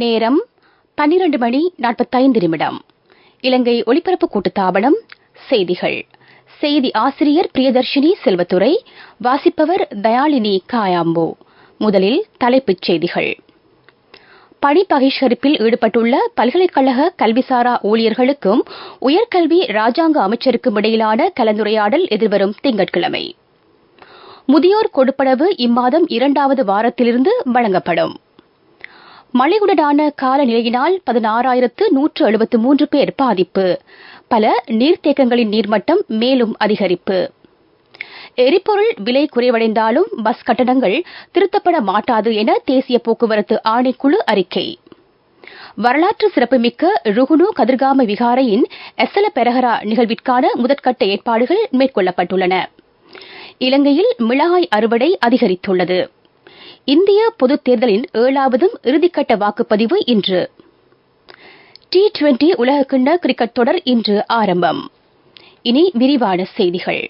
நேரம் 12:45. இலங்கை ஒலிபரப்பு கூட்டுத்தாபனம் செய்திகள். செய்தி ஆசிரியர் பிரியதர்ஷினி செல்வத்துறை. வாசிப்பவர் தயாளினி காயாம்போ. முதலில் தலைப்புச் செய்திகள். பணி பகிஷ்கரிப்பில் ஈடுபட்டுள்ள பல்கலைக்கழக கல்விசாரா ஊழியர்களுக்கும் உயர்கல்வி ராஜாங்க அமைச்சருக்கும் இடையிலான கலந்துரையாடல் எதிர்வரும் திங்கட்கிழமை. முதியோர் கொடுப்பனவு இம்மாதம் 2வது வாரத்திலிருந்து வழங்கப்படும். மழையுடனான காலநிலையினால் 16,173 பேர் பாதிப்பு. பல நீர்த்தேக்கங்களின் நீர்மட்டம் மேலும் அதிகரிப்பு. எரிபொருள் விலை குறைவடைந்தாலும் பஸ் கட்டணங்கள் திருத்தப்பட மாட்டாது என தேசிய போக்குவரத்து ஆணைக்குழு அறிக்கை. வரலாற்று சிறப்புமிக்க ருகுணு கதிர்காம விகாரையின் எசல பெரஹரா நிகழ்விற்கான முதற்கட்ட ஏற்பாடுகள் மேற்கொள்ளப்பட்டுள்ளன. இலங்கையில் மிளகாய் அறுவடை அதிகரித்துள்ளது. இந்திய பொதுத் தேர்தலின் 7வது இறுதிக்கட்ட வாக்குப்பதிவு இன்று. T20 உலகக்கிண்ண கிரிக்கெட் தொடர் இன்று ஆரம்பம். இனி விரிவான செய்திகள்.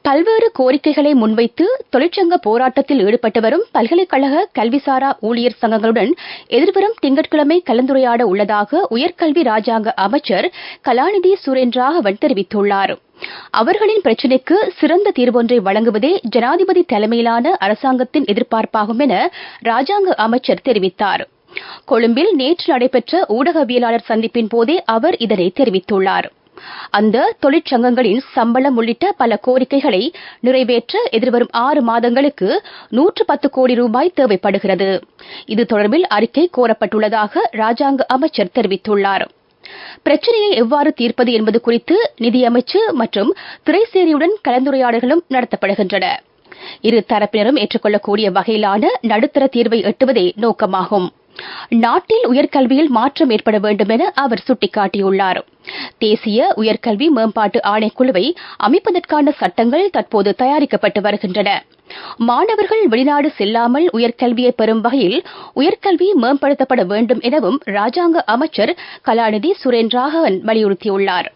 பல்வேறு கோரிக்கைகளை முன்வைத்து தொழிற்சங்க போராட்டத்தில் ஈடுபட்டு வரும் பல்கலைக்கழக கல்விசாரா ஊழியர் சங்கங்களுடன் எதிர்வரும் திங்கட்கிழமை கலந்துரையாட உள்ளதாக உயர்கல்வி ராஜாங்க அமைச்சர் கலாநிதி சுரேந்திராகவன் தெரிவித்துள்ளார். அவர்களின் பிரச்சினைக்கு சிறந்த தீர்வொன்றை வழங்குவதே ஜனாதிபதி தலைமையிலான அரசாங்கத்தின் எதிர்பார்ப்பாகும் என ராஜாங்க அமைச்சர் தெரிவித்தார். கொழும்பில் நேற்று நடைபெற்ற ஊடகவியலாளர் சந்திப்பின் போதே அவர் இதனை தெரிவித்துள்ளார். அந்த தொழிற்சங்கங்களின் சம்பளம் உள்ளிட்ட பல கோரிக்கைகளை நிறைவேற்ற எதிர்வரும் 6 மாதங்களுக்கு 110 கோடி ரூபாய் தேவைப்படுகிறது. இது தொடர்பில் அறிக்கை கோரப்பட்டுள்ளதாக ராஜாங்க அமைச்சர் தெரிவித்துள்ளார். பிரச்சினையை எவ்வாறு தீர்ப்பது என்பது குறித்து நிதியமைச்சு மற்றும் துறைசேரியுடன் கலந்துரையாடல்களும் நடத்தப்படுகின்றன. இரு தரப்பினரும் ஏற்றுக்கொள்ளக்கூடிய வகையிலான நடுத்தர தீர்வை எட்டுவதே நோக்கமாகும். நாட்டில் உயர்கல்வியில் மாற்றம் ஏற்பட வேண்டும் என அவர் சுட்டிக்காட்டியுள்ளார். தேசிய உயர்கல்வி மேம்பாட்டு ஆணைக்குழுவை அமைப்பதற்கான சட்டங்கள் தற்போது தயாரிக்கப்பட்டு வருகின்றன. மாணவர்கள் வெளிநாடு செல்லாமல் உயர்கல்வியை பெறும் வகையில் உயர்கல்வி மேம்படுத்தப்பட வேண்டும் எனவும் ராஜாங்க அமைச்சர் கலாநிதி சுரேந்திராகவன் வலியுறுத்தியுள்ளார்.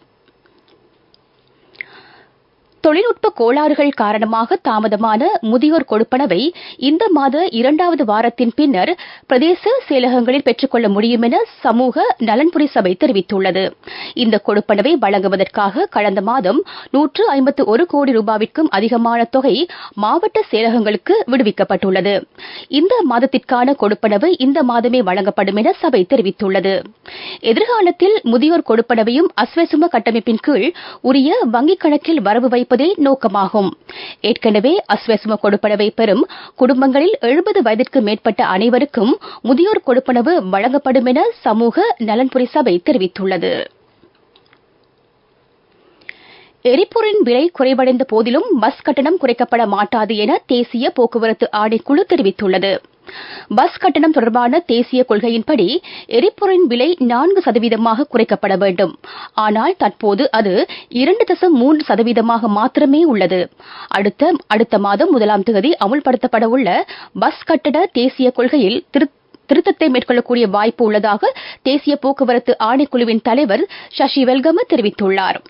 தொழில்நுட்ப கோளாறுகள் காரணமாக தாமதமான முதியோர் கொடுப்பனவை இந்த மாத 2வது வாரத்தின் பின்னர் பிரதேச செயலகங்களில் பெற்றுக்கொள்ள முடியும் என சமூக நலன்புரி சபை தெரிவித்துள்ளது. இந்த கொடுப்பனவை வழங்குவதற்காக கடந்த மாதம் 151 கோடி ரூபாவிற்கும் அதிகமான தொகை மாவட்ட செயலகங்களுக்கு விடுவிக்கப்பட்டுள்ளது. இந்த மாதத்திற்கான கொடுப்பனவு இந்த மாதமே வழங்கப்படும் என சபை தெரிவித்துள்ளது. எதிர்காலத்தில் முதியோர் கொடுப்பனவையும் அஸ்வசும கட்டமைப்பின் கீழ் உரிய வங்கிக் கணக்கில் வரவு வைப்பதே நோக்கமாகும். ஏற்கனவே அஸ்வசும கொடுப்பனவை பெறும் குடும்பங்களில் 70 வயதிற்கு மேற்பட்ட அனைவருக்கும் முதியோர் கொடுப்பனவு வழங்கப்படும் என சமூக நலன்புரி சபை தெரிவித்துள்ளது. எரிபொருளின் விலை குறைவடைந்த போதிலும் பஸ் கட்டணம் குறைக்கப்பட மாட்டாது என தேசிய போக்குவரத்து ஆணைக்குழு தெரிவித்துள்ளது. பஸ் கட்டணம் தொடர்பான தேசிய கொள்கையின்படி எரிபொருளின் விலை 4% குறைக்கப்பட வேண்டும். ஆனால் தற்போது அது 2.3% மாத்திரமே உள்ளது. அடுத்த மாதம் 1ஆம் தேதி அமுல்படுத்தப்பட உள்ள பஸ் கட்டண தேசிய கொள்கையில் திருத்தத்தை மேற்கொள்ளக்கூடிய வாய்ப்பு உள்ளதாக தேசிய போக்குவரத்து ஆணைக்குழுவின் தலைவர் சசி வெல்கம தெரிவித்துள்ளார்.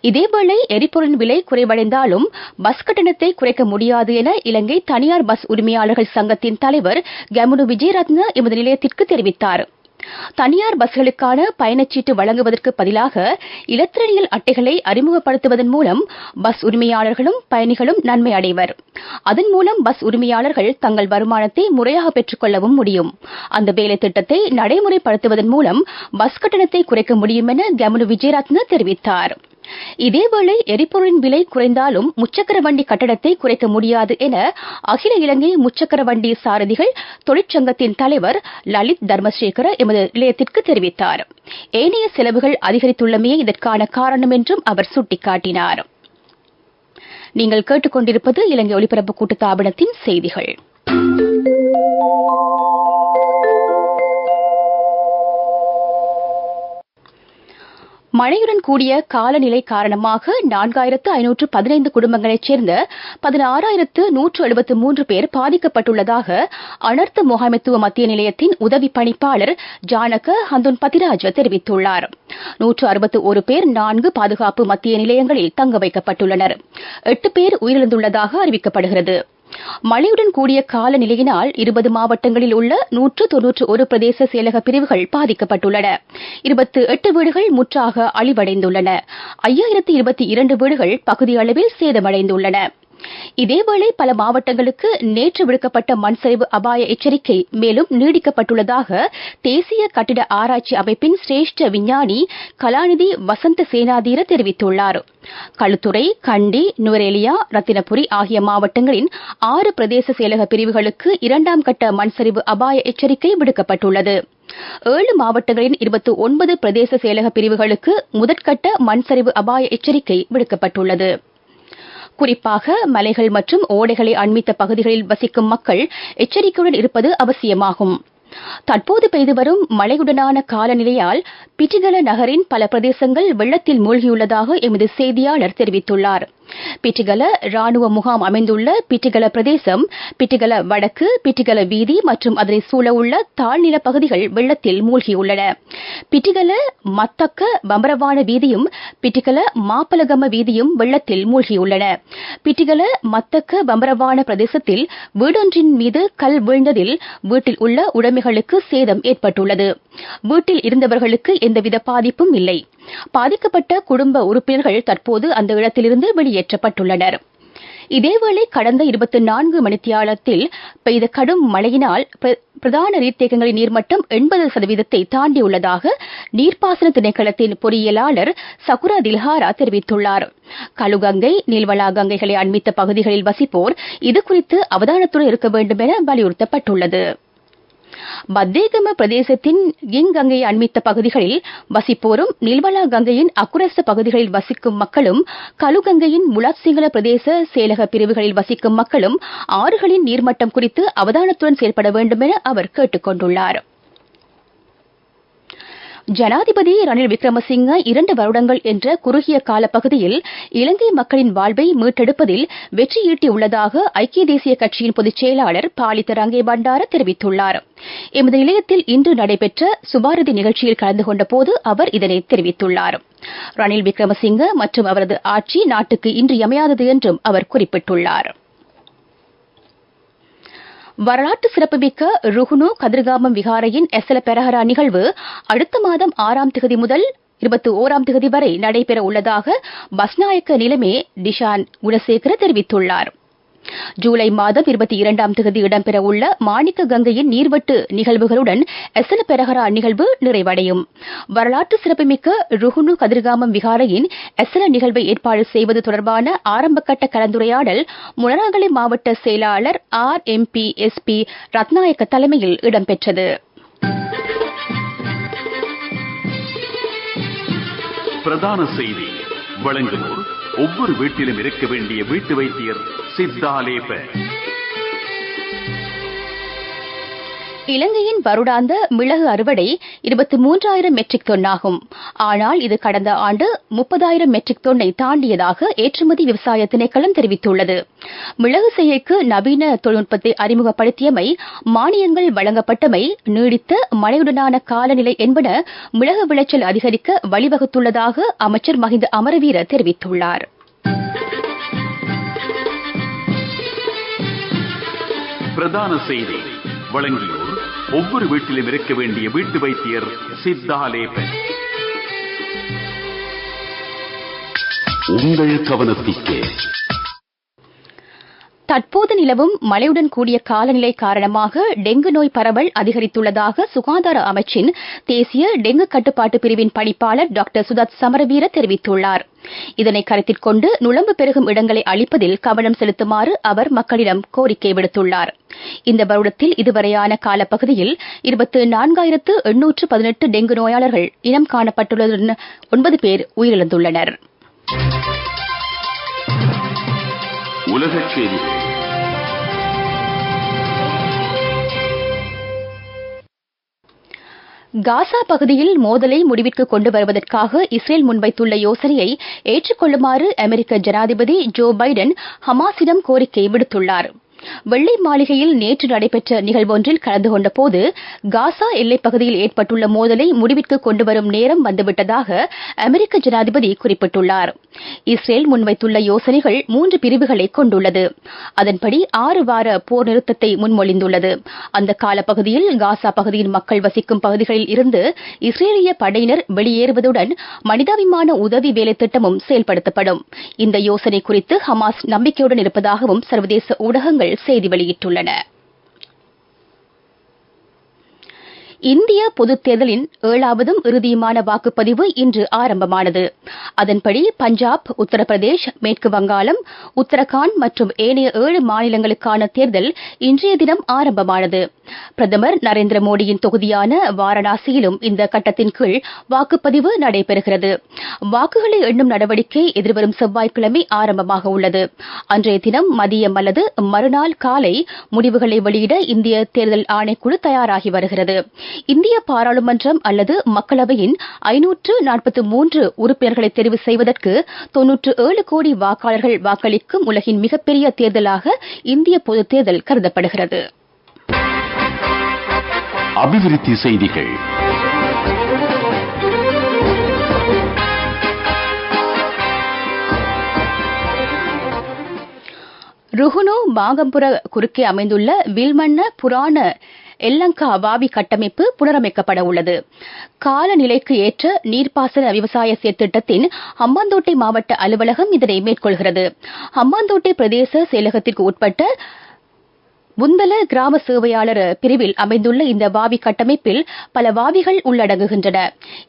இதேவேளை எரிபொருளின் விலை குறைவடைந்தாலும் பஸ் கட்டணத்தை குறைக்க முடியாது என இலங்கை தனியார் பஸ் உரிமையாளர்கள் சங்கத்தின் தலைவர் கமுனு விஜயரத்ன எமது நிலையத்திற்கு தெரிவித்தார். தனியார் பஸ்களுக்கான பயணச்சீட்டு வழங்குவதற்கு பதிலாக இலத்திரனியல் அட்டைகளை அறிமுகப்படுத்துவதன் மூலம் பஸ் உரிமையாளர்களும் பயணிகளும் நன்மை அடைவர். அதன் மூலம் பஸ் உரிமையாளர்கள் தங்கள் வருமானத்தை முறையாக பெற்றுக் கொள்ளவும் முடியும். அந்த வேலை திட்டத்தை நடைமுறைப்படுத்துவதன் மூலம் பஸ் கட்டணத்தை குறைக்க முடியும் என கமுனு விஜயரத்ன தெரிவித்தார். இதேவேளை எரிபொருளின் விலை குறைந்தாலும் முச்சக்கர வண்டி கட்டணத்தை குறைக்க முடியாது என அகில இலங்கை முச்சக்கர வண்டி சாரதிகள் தொழிற்சங்கத்தின் தலைவர் லலித் தர்மசேகர எமது நிலையத்திற்கு தெரிவித்தார். ஏனைய செலவுகள் அதிகரித்துள்ளமையே இதற்கான காரணம் என்றும் அவர் சுட்டிக்காட்டினார். நீங்கள் கேட்டுக்கொண்டிருப்பது இலங்கை ஒலிபரப்பு கூட்டுத்தாபனத்தின் செய்திகள். மழையுடன் கூடிய காலநிலை காரணமாக 4,515 குடும்பங்களைச் சேர்ந்த 16,173 பேர் பாதிக்கப்பட்டுள்ளதாக அனர்த்த முகாமைத்துவ மத்திய நிலையத்தின் உதவி பணிப்பாளர் ஜானக ஹந்துன் பதிராஜ தெரிவித்துள்ளார். 161 பேர் 4 பாதுகாப்பு மத்திய நிலையங்களில் தங்க வைக்கப்பட்டுள்ளனர். 8 பேர் உயிரிழந்துள்ளதாக அறிவிக்கப்படுகிறது. மழையுடன் கூடிய காலநிலையினால் 20 மாவட்டங்களில் உள்ள 191 பிரதேச செயலக பிரிவுகள் பாதிக்கப்பட்டுள்ளன. 28 வீடுகள் முற்றாக அழிவடைந்துள்ளன. 5022 வீடுகள் பகுதியளவில் சேதமடைந்துள்ளன. இதேவேளை பல மாவட்டங்களுக்கு நேற்று விடுக்கப்பட்ட மண்சரிவு அபாய எச்சரிக்கை மேலும் நீடிக்கப்பட்டுள்ளதாக தேசிய கட்டிட ஆராய்ச்சி அமைப்பின் சிரேஷ்ட விஞ்ஞானி கலாநிதி வசந்த சேனாதீர தெரிவித்துள்ளார். களுத்துறை, கண்டி, நுவரேலியா, ரத்தினபுரி ஆகிய மாவட்டங்களின் 6 பிரதேச செயலக பிரிவுகளுக்கு 2ஆம் கட்ட மண்சரிவு அபாய எச்சரிக்கை விடுக்கப்பட்டுள்ளது. 7 மாவட்டங்களின் 29 பிரதேச செயலக பிரிவுகளுக்கு முதற்கட்ட மண்சரிவு அபாய எச்சரிக்கை விடுக்கப்பட்டுள்ளது. குறிப்பாக மலைகள் மற்றும் ஓடைகளை அண்மித்த பகுதிகளில் வசிக்கும் மக்கள் எச்சரிக்கையுடன் இருப்பது அவசியமாகும். தற்போது பெய்து வரும் மழையுடனான காலநிலையால் பிட்டிகல நகரின் பல பிரதேசங்கள் வெள்ளத்தில் மூழ்கியுள்ளதாக எமது செய்தியாளர் தெரிவித்துள்ளார். பிட்டிகல ராணுவ முகாம் அமைந்துள்ள பிட்டிகல பிரதேசம், பிட்டிகல வடக்கு, பிட்டிகல வீதி மற்றும் அதனை சூழவுள்ள தாழ்நில பகுதிகள் வெள்ளத்தில் மூழ்கியுள்ளன. பிட்டிகல மத்தக்க பம்பரவான வீதியும் பிட்டிகல மாப்பலகம வீதியும் வெள்ளத்தில் மூழ்கியுள்ளன. பிட்டிகல மத்தக்க பம்பரவான பிரதேசத்தில் வீடொன்றின் மீது கல் வீழ்ந்ததில் வீட்டில் உள்ள உடைமைகளுக்கு சேதம் ஏற்பட்டுள்ளது. வீட்டில் இருந்தவர்களுக்கு எந்தவித பாதிப்பும் இல்லை. பாதிக்கப்பட்ட குடும்ப உறுப்பினர்கள் தற்போது அந்த இடத்திலிருந்து வெளியேற்றப்பட்டுள்ளனர். இதேவேளை கடந்த 24 மணித்தியாலத்தில் பெய்த கடும் மழையினால் பிரதான நீர்த்தேக்கங்களின் நீர்மட்டம் 80% தாண்டியுள்ளதாக நீர்ப்பாசன திணைக்களத்தின் பொறியியலாளர் சகுரா தில்ஹாரா தெரிவித்துள்ளார். கழுகங்கை, நீல்வளா கங்கைகளை அண்மித்த பகுதிகளில் வசிப்போர் இதுகுறித்து அவதானத்துடன் இருக்க வேண்டும் என வலியுறுத்தப்பட்டுள்ளது. பத்தேகம பிரதேசத்தின் கிங் கங்கையை அண்மித்த பகுதிகளில் வசிப்போரும் நீல்வளா கங்கையின் அக்குரஸ்த பகுதிகளில் வசிக்கும் மக்களும் கழுகங்கையின் முலாத்சிங்கள பிரதேச செயலக பிரிவுகளில் வசிக்கும் மக்களும் ஆறுகளின் நீர்மட்டம் குறித்து அவதானத்துடன் செயல்பட வேண்டும் என அவர் கேட்டுக் கொண்டுள்ளார். ஜனாதிபதி ரணில் விக்ரமசிங்க 2 வருடங்கள் என்ற குறுகிய காலப்பகுதியில் இலங்கை மக்களின் வாழ்வை மீட்டெடுப்பதில் வெற்றி ஈட்டியுள்ளதாக ஐக்கிய தேசிய கட்சியின் பொதுச் செயலாளர் பாலித ரங்கே பண்டார தெரிவித்துள்ளார். எமது நிலையத்தில் இன்று நடைபெற்ற சுபாரதி நிகழ்ச்சியில் கலந்து கொண்ட போது அவர் இதனை தெரிவித்துள்ளார். ரணில் விக்ரமசிங்க மற்றும் அவரது ஆட்சி நாட்டுக்கு இன்றியமையாதது என்றும் அவர் குறிப்பிட்டுள்ளார். வரலாற்று சிறப்புமிக்க ருகுணு கதிர்காமம் விகாரையின் எசல பெரஹரா நிகழ்வு அடுத்த மாதம் 6ஆம் தேதி முதல் 21ஆம் தேதி வரை நடைபெற உள்ளதாக பஸ்நாயக்க நிலைமே டிஷான் குணசேகர தெரிவித்துள்ளார். ஜூலை மாதம் 22ஆம் தேதி இடம்பெற உள்ள மாணிக்க கங்கையின் நீர்வட்டு நிகழ்வுகளுடன் எசல பெரஹரா நிகழ்வு நிறைவடையும். வரலாற்று சிறப்புமிக்க ருகுணு கதிர்காமம் விகாரையின் எசல நிகழ்வை ஏற்பாடு செய்வது தொடர்பான ஆரம்பகட்ட கலந்துரையாடல் முனராகலை மாவட்ட செயலாளர் RMPSP ரத்நாயக்க தலைமையில் இடம்பெற்றது. பிரதான செய்தி வழங்குவோர் ஒவ்வொரு வீட்டிலும் இருக்க வேண்டிய வீட்டு வைத்தியர் சித்தாலேப. இலங்கையின் வருடாந்த மிளகு அறுவடை 23,000 மெட்ரிக் டன்னாகும். ஆனால் இது கடந்த ஆண்டு 30,000 மெட்ரிக் டன்னை தாண்டியதாக ஏற்றுமதி விவசாய திணைக்களம் தெரிவித்துள்ளது. மிளகு செய்கைக்கு நவீன தொழில்நுட்பத்தை அறிமுகப்படுத்தியமை, மானியங்கள் வழங்கப்பட்டமை, நீடித்த மழையுடனான காலநிலை என்பன மிளகு விளைச்சல் அதிகரிக்க வழிவகுத்துள்ளதாக அமைச்சர் மஹிந்த அமரவீர தெரிவித்துள்ளார். பிரதான செய்தி வழங்கியோர் ஒவ்வொரு வீட்டிலும் இருக்க வேண்டிய வீட்டு வைத்தியர் சித்தாலேபன். உங்கள் கவனத்திற்கு தற்போது நிலவும் மழையுடன் கூடிய காலநிலை காரணமாக டெங்கு நோய் பரவல் அதிகரித்துள்ளதாக சுகாதார அமைச்சின் தேசிய டெங்கு கட்டுப்பாட்டு பிரிவின் பணிப்பாளர் டாக்டர் சுதத் சமரவீர தெரிவித்துள்ளார். இதனை கருத்தில் கொண்டு நுளம்பு பெருகும் இடங்களை அழிப்பதில் கவனம் செலுத்துமாறு அவர் மக்களிடம் கோரிக்கை விடுத்துள்ளார். இந்த வருடத்தில் இதுவரையான காலப்பகுதியில் 24,818 டெங்கு நோயாளர்கள் இனம் காணப்பட்டுள்ளதுடன் 9 பேர் உயிரிழந்துள்ளனர். உலகச் செய்திகள். காசா பகுதியில் மோதலை முடிவிற்கு கொண்டு வருவதற்காக இஸ்ரேல் முன்வைத்துள்ள யோசனையை ஏற்றுக்கொள்ளுமாறு அமெரிக்க ஜனாதிபதி ஜோ பைடன் ஹமாஸிடம் கோரிக்கை விடுத்துள்ளார். வெள்ளை மாளிகையில் நேற்று நடைபெற்ற நிகழ்வொன்றில் கலந்து கொண்ட போது காசா எல்லைப் பகுதியில் ஏற்பட்டுள்ள மோதலை முடிவிற்கு கொண்டுவரும் நேரம் வந்துவிட்டதாக அமெரிக்க ஜனாதிபதி குறிப்பிட்டுள்ளார். இஸ்ரேல் முன்வைத்துள்ள யோசனைகள் 3 பிரிவுகளை கொண்டுள்ளது. அதன்படி 6 வார போர் நிறுத்தத்தை முன்மொழிந்துள்ளது. அந்த காலப்பகுதியில் காசா பகுதியின் மக்கள் வசிக்கும் பகுதிகளில் இருந்து இஸ்ரேலிய படையினர் வெளியேறுவதுடன் மனிதாபிமான உதவி வேலை திட்டமும் செயல்படுத்தப்படும். இந்த யோசனை குறித்து ஹமாஸ் நம்பிக்கையுடன் இருப்பதாகவும் சர்வதேச ஊடகங்கள் செய்தி வெளியிட்டுள்ளன. இந்திய பொதுத் தேர்தலின் 7வதும் இறுதியுமான வாக்குப்பதிவு இன்று ஆரம்பமானது. அதன்படி பஞ்சாப், உத்தரப்பிரதேஷ், மேற்கு வங்காளம், உத்தரகாண்ட் மற்றும் ஏனைய 7 மாநிலங்களுக்கான தேர்தல் இன்றைய தினம் ஆரம்பமானது. பிரதமர் நரேந்திர மோடியின் தொகுதியான வாரணாசியிலும் இந்த கட்டத்தின் கீழ் வாக்குப்பதிவு நடைபெறுகிறது. வாக்குகளை எண்ணும் நடவடிக்கை எதிர்வரும் செவ்வாய்க்கிழமை ஆரம்பமாக உள்ளது. அன்றைய தினம் மதியம் அல்லது மறுநாள் காலை முடிவுகளை வெளியிட இந்திய தேர்தல் ஆணைக்குழு தயாராகி வருகிறது. இந்திய பாராளுமன்றம் அல்லது மக்களவையின் 543 உறுப்பினர்களை தெரிவு செய்வதற்கு 97 கோடி வாக்காளர்கள் வாக்களிக்கும் உலகின் மிகப்பெரிய தேர்தலாக இந்திய பொதுத் தேர்தல் கருதப்படுகிறது. அபிவிருத்தி செய்திகள். ருகுனு மாகம்புர குறுக்கே அமைந்துள்ள வில்மன்ன புராண எல்லங்கா வாவி கட்டமைப்பு புனரமைக்கப்பட உள்ளது. காலநிலைக்கு ஏற்ற நீர்ப்பாசன விவசாய செயற்திட்டத்தின் ஹம்பாந்தோட்டை மாவட்ட அலுவலகம் இதனை மேற்கொள்கிறது. ஹம்பாந்தோட்டை பிரதேச செயலகத்திற்கு உட்பட்ட புந்தல கிராம சேவையாளர் பிரிவில் அமைந்துள்ள இந்த வாவி கட்டமைப்பில் பல வாவிகள் உள்ளடங்குகின்றன.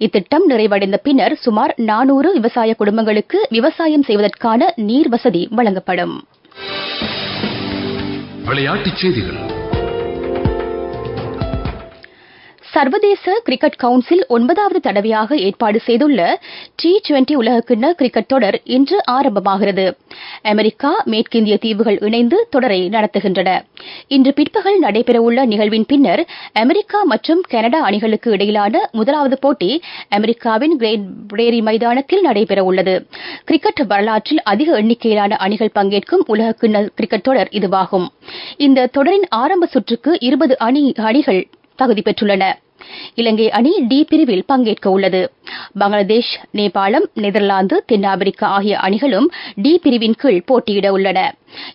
இத்திட்டம் நிறைவடைந்த பின்னர் சுமார் 400 விவசாய குடும்பங்களுக்கு விவசாயம் செய்வதற்கான நீர் வசதி வழங்கப்படும். விளையாட்டுச் செய்திகள். சர்வதேச கிரிக்கெட் கவுன்சில் 9வது தடவையாக ஏற்பாடு செய்துள்ள T20 உலகக்கிண்ண கிரிக்கெட் தொடர் இன்று ஆரம்பமாகிறது. அமெரிக்கா, மேற்கிந்திய தீவுகள் இணைந்து தொடரை நடத்துகின்றன. இன்று பிற்பகல் நடைபெறவுள்ள நிகழ்வின் பின்னர் அமெரிக்கா மற்றும் கனடா அணிகளுக்கு இடையிலான முதலாவது போட்டி அமெரிக்காவின் கிரேட் பிரேரி மைதானத்தில் நடைபெறவுள்ளது. கிரிக்கெட் வரலாற்றில் அதிக எண்ணிக்கையிலான அணிகள் பங்கேற்கும் உலகக்கிண்ண கிரிக்கெட் தொடர் இதுவாகும். இந்த தொடரின் ஆரம்ப சுற்றுக்கு 20 அணிகள் தகுதி பெற்றுள்ளன. இலங்கை அணி டி பிரிவில் பங்கேற்க உள்ளது. பங்களாதேஷ், நேபாளம், நெதர்லாந்து, தென்னாப்பிரிக்கா ஆகிய அணிகளும் டி பிரிவின் கீழ் போட்டியிட உள்ளன.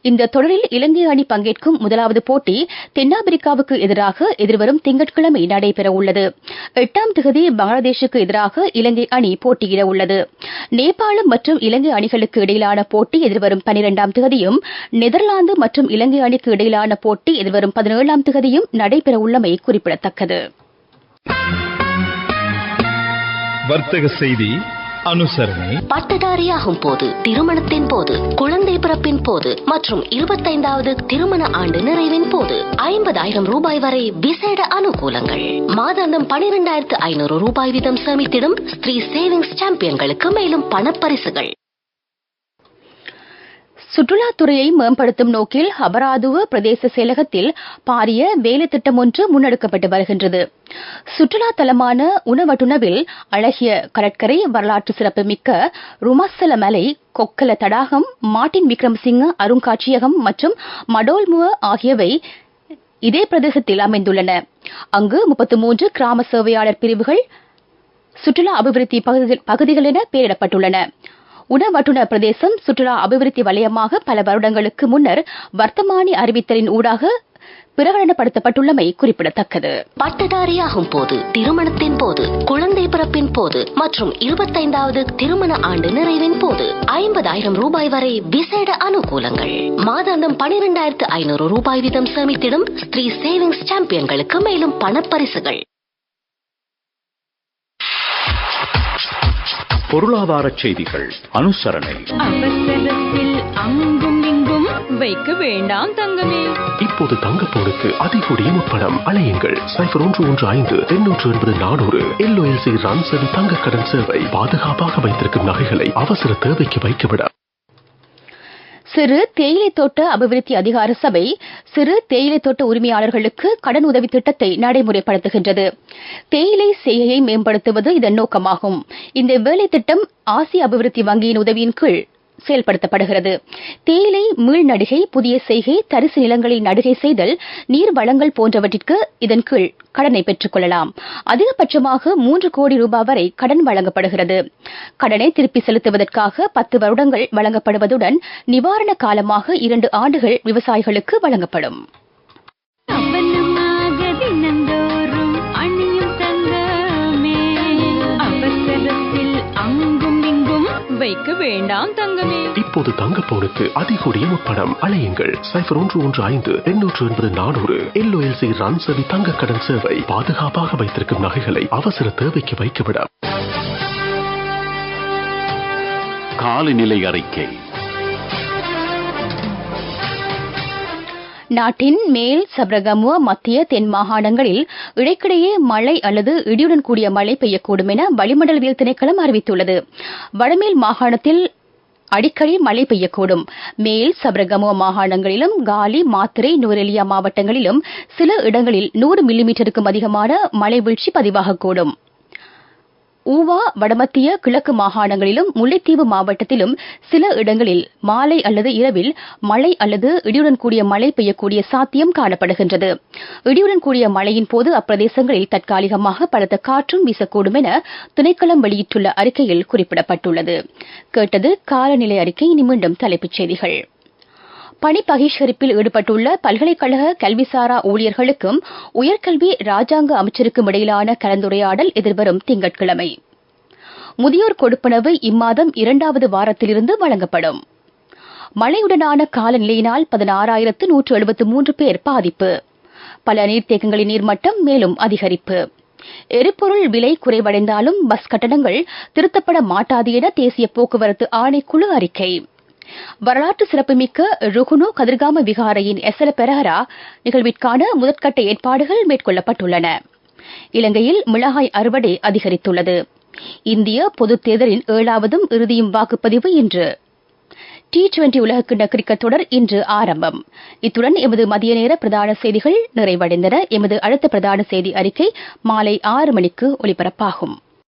இந்த தொடரில் இலங்கை அணி பங்கேற்கும் முதலாவது போட்டி தென்னாப்பிரிக்காவுக்கு எதிராக எதிர்வரும் திங்கட்கிழமை நடைபெற உள்ளது. 8ஆம் தேதி பங்களாதேஷுக்கு எதிராக இலங்கை அணி போட்டியிட உள்ளது. நேபாளம் மற்றும் இலங்கை அணிகளுக்கு இடையிலான போட்டி எதிர்வரும் 12ஆம் தேதியும், நெதர்லாந்து மற்றும் இலங்கை அணிக்கு இடையிலான போட்டி எதிர்வரும் 17ஆம் தேதியும் நடைபெற உள்ளமை குறிப்பிடத்தக்கது. வர்த்தக செய்தி அனுசரணை. பட்டதாரியாகும் போது, திருமணத்தின் போது, குழந்தை பிறப்பின் போது மற்றும் 25வது திருமண ஆண்டு நிறைவின் போது 50,000 ரூபாய் வரை விசேட அனுகூலங்கள். மாதாந்தம் 12,500 ரூபாய் வீதம் சேமித்திடும் ஸ்ரீ சேவிங்ஸ் சாம்பியன்களுக்கு மேலும் பணப்பரிசுகள். சுற்றுலாத்துறையை மேம்படுத்தும் நோக்கில் அபராதுவ பிரதேச செயலகத்தில் பாரிய வேலை திட்டம் ஒன்று முன்னெடுக்கப்பட்டு வருகின்றது. சுற்றுலா தலமான உணவட்டுணவில் அழகிய கடற்கரை, வரலாற்று சிறப்புமிக்க ருமஸ்ஸல மலை, கொக்கல தடாகம், மார்ட்டின் விக்ரமசிங்க அருங்காட்சியகம் மற்றும் மடோல்முவ ஆகியவை இதே பிரதேசத்தில் அமைந்துள்ளன. அங்கு 33 கிராம சேவையாளர் பிரிவுகள் சுற்றுலா அபிவிருத்தி பகுதிகள் என பெயரிடப்பட்டுள்ளன. உணவட்டுண பிரதேசம் சுற்றுலா அபிவிருத்தி வலயமாக பல வருடங்களுக்கு முன்னர் வர்த்தமானி அறிவித்தலின் ஊடாக பிரகடனப்படுத்தப்பட்டுள்ளமை குறிப்பிடத்தக்கது. பட்டதாரியாகும் போது, திருமணத்தின் போது, குழந்தை பிறப்பின் போது மற்றும் 25வது திருமண ஆண்டு நிறைவின் போது 50,000 ரூபாய் வரை விசேட அனுகூலங்கள். மாதாந்தம் 12,500 ரூபாய் வீதம் சேமித்திடும் ஸ்ரீ சேவிங்ஸ் சாம்பியன்களுக்கு மேலும் பணப்பரிசுகள். பொருளாதார செய்திகள் அனுசரணை. அவசரத்தில் அங்கும் இங்கும் வைக்க வேண்டாம் தங்கமே. இப்போது தங்கப்போருக்கு அதிகூடிய முற்படம். அலையுங்கள் 0115-880-400. LOLC ரான்சவி தங்க கடன் சேவை. பாதுகாப்பாக வைத்திருக்கும் நகைகளை அவசர தேவைக்கு வைக்கவிட. சிறு தேயிலை தோட்ட அபிவிருத்தி அதிகார சபை சிறு தேயிலை தோட்ட உரிமையாளர்களுக்கு கடன் உதவி திட்டத்தை நடைமுறைப்படுத்துகின்றது. தேயிலை செய்கையை மேம்படுத்துவது இதன் நோக்கமாகும். இந்த வேலை திட்டம் ஆசிய அபிவிருத்தி வங்கியின் உதவியின் கீழ் செயல்படுத்தப்படுகிறது. தேயிலை மீள் நடுகை, புதிய செய்கை, தரிசு நிலங்களில் நடுகை செய்தல், நீர் வளங்கள் போன்றவற்றிற்கு இதன் கீழ் கடனை பெற்றுக் கொள்ளலாம். அதிகபட்சமாக 3 கோடி ரூபாய் வரை கடன் வழங்கப்படுகிறது. கடனை திருப்பி செலுத்துவதற்காக 10 வருடங்கள் வழங்கப்படுவதுடன் நிவாரண காலமாக 2 ஆண்டுகள் விவசாயிகளுக்கு வழங்கப்படும். வைக்க வேண்டாம் தங்கமே. இப்போது தங்க பவுனுக்கு அதிகூடிய முற்பணம். அழையுங்கள் 0115-880-400. LOLC ரான்சவி தங்க கடன் சேவை. பாதுகாப்பாக வைத்திருக்கும் நகைகளை அவசர தேவைக்கு வைக்கவிட. காலநிலை அறிக்கை. நாட்டின் மேல், சப்ரகமுவ, மத்திய, தென் மாகாணங்களில் இடைக்கிடையே மழை அல்லது இடியுடன் கூடிய மழை பெய்யக்கூடும் என வளிமண்டலவியல் திணைக்களம் அறிவித்துள்ளது. வடமேல் மாகாணத்தில் அடிக்கடி மழை பெய்யக்கூடும். மேல், சப்ரகமுவ மாகாணங்களிலும் காலி, மாத்தறை, நுவரெலியா மாவட்டங்களிலும் சில இடங்களில் 100 மில்லிமீட்டருக்கும் அதிகமான மழை வீழ்ச்சி பதிவாகக்கூடும். ஊவா, வடமத்திய, கிழக்கு மாகாணங்களிலும் முல்லைத்தீவு மாவட்டத்திலும் சில இடங்களில் மாலை அல்லது இரவில் மழை அல்லது இடியுடன் கூடிய மழை பெய்யக்கூடிய சாத்தியம் காணப்படுகின்றது. இடியுடன் கூடிய மழையின் போது அப்பிரதேசங்களில் தற்காலிகமாக பலத்த காற்றும் வீசக்கூடும் என திணைக்களம் வெளியிட்டுள்ள அறிக்கையில் குறிப்பிடப்பட்டுள்ளது. கேட்டது காலநிலை அறிக்கை. இனி மீண்டும் தலைப்புச் செய்திகள். பணி பகிஷ்கரிப்பில் ஈடுபட்டுள்ள பல்கலைக்கழக கல்விசாரா ஊழியர்களுக்கும் உயர்கல்வி ராஜாங்க அமைச்சருக்கும் இடையிலான கலந்துரையாடல் எதிர்வரும் திங்கட்கிழமை. முதியோர் கொடுப்பனவு இம்மாதம் 2வது வாரத்திலிருந்து வழங்கப்படும். மழையுடனான காலநிலையினால் 16,173 பேர் பாதிப்பு. பல நீர்த்தேக்கங்களின் நீர்மட்டம் மேலும் அதிகரிப்பு. எரிபொருள் விலை குறைவடைந்தாலும் பஸ் கட்டணங்கள் திருத்தப்பட மாட்டாது என தேசிய போக்குவரத்து ஆணைக்குழு அறிக்கை. வரலாற்று சிறப்புமிக்க ருகுணு கதிர்காம விகாரையின் எசல பெரஹரா நிகழ்விற்கான முதற்கட்ட ஏற்பாடுகள் மேற்கொள்ளப்பட்டுள்ளன. இலங்கையில் மிளகாய் அறுவடை அதிகரித்துள்ளது. இந்திய பொதுத் தேர்தலின் 7வதும் இறுதியும் வாக்குப்பதிவு இன்று. T20 உலகக்கிண்ண கிரிக்கெட் தொடர் இன்று ஆரம்பம். இத்துடன் எமது மதிய நேர பிரதான செய்திகள் நிறைவடைந்தன. எமது அடுத்த பிரதான செய்தி அறிக்கை மாலை 6 மணிக்கு ஒலிபரப்பாகும்.